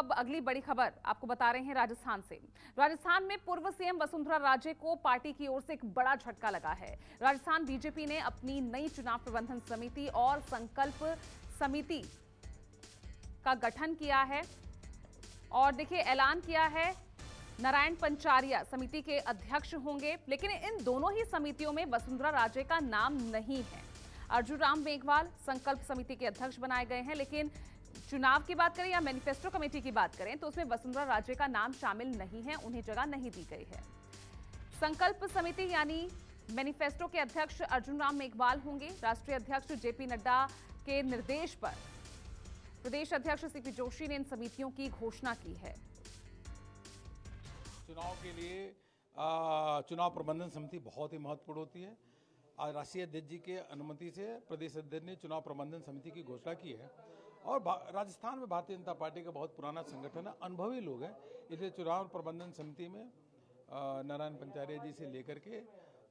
अब अगली बड़ी खबर आपको बता रहे हैं राजस्थान से। राजस्थान में पूर्व सीएम वसुंधरा राजे को पार्टी की ओर से एक बड़ा झटका लगा है। राजस्थान बीजेपी ने अपनी नई चुनाव प्रबंधन समिति और संकल्प समिति का गठन किया है और देखिए ऐलान किया है नारायण पंचारिया समिति के अध्यक्ष होंगे, लेकिन इन दोनों ही समितियों में वसुंधरा राजे का नाम नहीं है। अर्जुन राम मेघवाल संकल्प समिति के अध्यक्ष बनाए गए हैं, लेकिन चुनाव की बात करें या मैनिफेस्टो कमेटी की बात करें तो उसमें वसुंधरा राजे का नाम शामिल नहीं है, उन्हें जगह नहीं दी गई है। संकल्प समिति यानी मैनिफेस्टो के अध्यक्ष अर्जुन राम मेघवाल होंगे। राष्ट्रीय अध्यक्ष जेपी नड्डा के निर्देश पर प्रदेश अध्यक्ष सीपी जोशी ने इन समितियों की घोषणा की है। चुनाव के लिए चुनाव प्रबंधन समिति बहुत ही महत्वपूर्ण होती है। आज राष्ट्रीय अध्यक्ष जी के अनुमति से प्रदेश अध्यक्ष ने चुनाव प्रबंधन समिति की घोषणा की है और राजस्थान में भारतीय जनता पार्टी का बहुत पुराना संगठन है, अनुभवी लोग हैं, इसलिए चुनाव प्रबंधन समिति में नारायण पंचारिया जी से लेकर के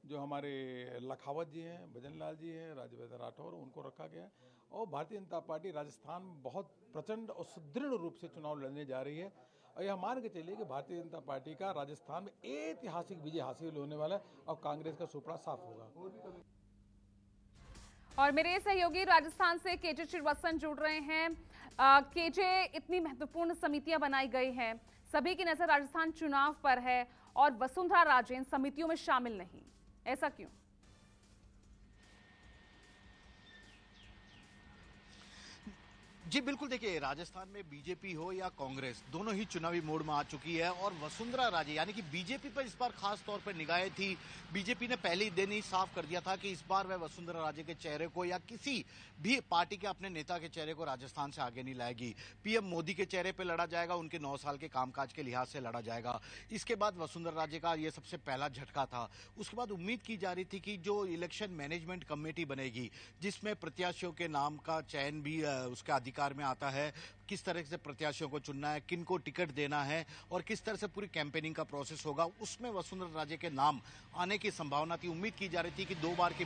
जो हमारे लखावत जी हैं, भजन लाल जी हैं, राजवेंद्र राठौर, उनको रखा गया है और भारतीय जनता पार्टी राजस्थान में बहुत प्रचंड और सुदृढ़ रूप से चुनाव लड़ने जा रही है और यह मान के चलिए कि भारतीय जनता पार्टी का राजस्थान में ऐतिहासिक विजय हासिल होने वाला है और कांग्रेस का सुपड़ा साफ होगा। और मेरे सहयोगी राजस्थान से केजे श्रीवास्तव जुड़ रहे हैं। केजे, इतनी महत्वपूर्ण समितियां बनाई गई हैं, सभी की नजर राजस्थान चुनाव पर है और वसुंधरा राजे इन समितियों में शामिल नहीं, ऐसा क्यों? जी बिल्कुल, देखिए राजस्थान में बीजेपी हो या कांग्रेस दोनों ही चुनावी मोड में आ चुकी है और वसुंधरा राजे यानी कि बीजेपी पर इस बार खास तौर पर निगाहें थी। बीजेपी ने पहले ही दिन ही साफ कर दिया था कि इस बार वह वसुंधरा राजे के चेहरे को या किसी भी पार्टी के अपने नेता के चेहरे को राजस्थान से आगे नहीं लाएगी। पीएम मोदी के चेहरे पर लड़ा जाएगा, उनके 9 साल के कामकाज के लिहाज से लड़ा जाएगा। इसके बाद वसुंधरा राजे का यह सबसे पहला झटका था। उसके बाद उम्मीद की जा रही थी कि जो इलेक्शन मैनेजमेंट कमेटी बनेगी जिसमें प्रत्याशियों के नाम का चयन भी उसके अधिकार में आता है, किस तरह से प्रत्याशियों को चुनना है, किनको टिकट देना है और किस तरह से पूरी कैंपेनिंग का प्रोसेस होगा, उसमें वसुंधरा राजे के नाम आने की संभावना थी। उम्मीद की जा रही थी कि 2 बार के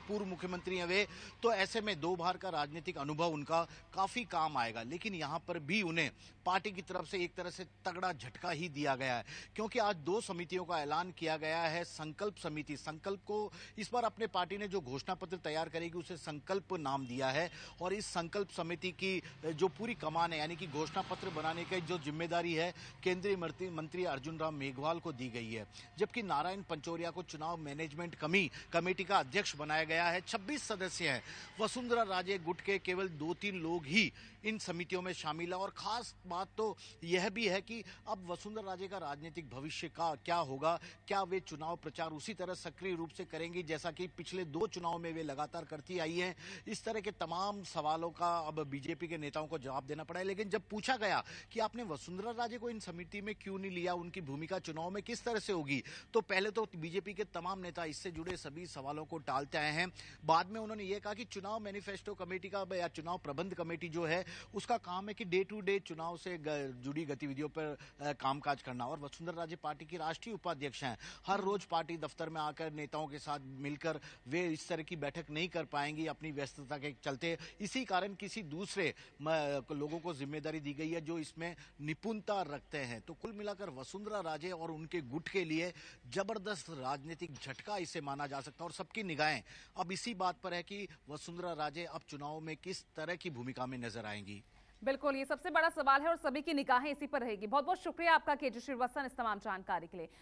पूर्व मुख्यमंत्री हैं वे, तो ऐसे में 2 बार का राजनीतिक अनुभव उनका काफी काम आएगा। लेकिन यहां पर भी उन्हें पार्टी की तरफ से एक तरह से तगड़ा झटका ही दिया गया है, क्योंकि आज 2 समितियों का ऐलान किया गया है। संकल्प समिति, संकल्प को इस बार अपने पार्टी ने जो घोषणा पत्र तैयार करेगी उसे संकल्प नाम दिया है और इस संकल्प समिति की जो पूरी कमान है यानी कि घोषणा पत्र बनाने की जो जिम्मेदारी है केंद्रीय मंत्री अर्जुन राम मेघवाल को दी गई है, जबकि नारायण पंचौरिया को चुनाव मैनेजमेंट कमेटी का अध्यक्ष बनाया गया है। 26 सदस्य हैं। वसुंधरा राजे गुट के केवल 2-3 लोग ही इन समितियों में शामिल है और खास बात तो यह भी है कि अब वसुंधरा राजे का राजनीतिक भविष्य का क्या होगा। क्या वे चुनाव प्रचार उसी तरह सक्रिय रूप से करेंगी जैसा कि पिछले 2 चुनाव में वे लगातार करती आई हैं? इस तरह के तमाम सवालों का अब बीजेपी के नेताओं को जवाब देना पड़ा है। लेकिन जब पूछा गया कि आपने वसुंधरा राजे को इन समिति में क्यों नहीं लिया, उनकी भूमिका चुनाव में किस तरह से होगी, तो पहले तो बीजेपी के तमाम नेता इससे जुड़े सभी सवालों को टालते आए हैं। बाद में उन्होंने ये कहा कि चुनाव मैनिफेस्टो कमेटी का या चुनाव प्रबंध कमेटी जो है उसका काम है कि डे टू डे चुनाव से जुड़ी गतिविधियों पर कामकाज करना और वसुंधरा राजे पार्टी की राष्ट्रीय उपाध्यक्ष हैं। हर रोज पार्टी दफ्तर में आकर नेताओं के साथ मिलकर वे इस तरह की बैठक नहीं कर पाएंगी अपनी व्यस्तता के चलते। इसी कारण किसी दूसरे लोगों को जिम्मेदारी दी गई है जो इसमें निपुणता रखते हैं। तो कुल मिलाकर वसुंधरा राजे और उनके गुट के लिए जबरदस्त राजनीतिक झटका इसे माना जा सकता है और सबकी निगाहें अब इसी बात पर है कि वसुंधरा राजे अब चुनाव में किस तरह की भूमिका में नजर आएंगी। बिल्कुल, ये सबसे बड़ा सवाल है और सभी की निगाहें इसी पर रहेगी। बहुत बहुत शुक्रिया आपका केजे श्रीवास्तव इस तमाम जानकारी के लिए।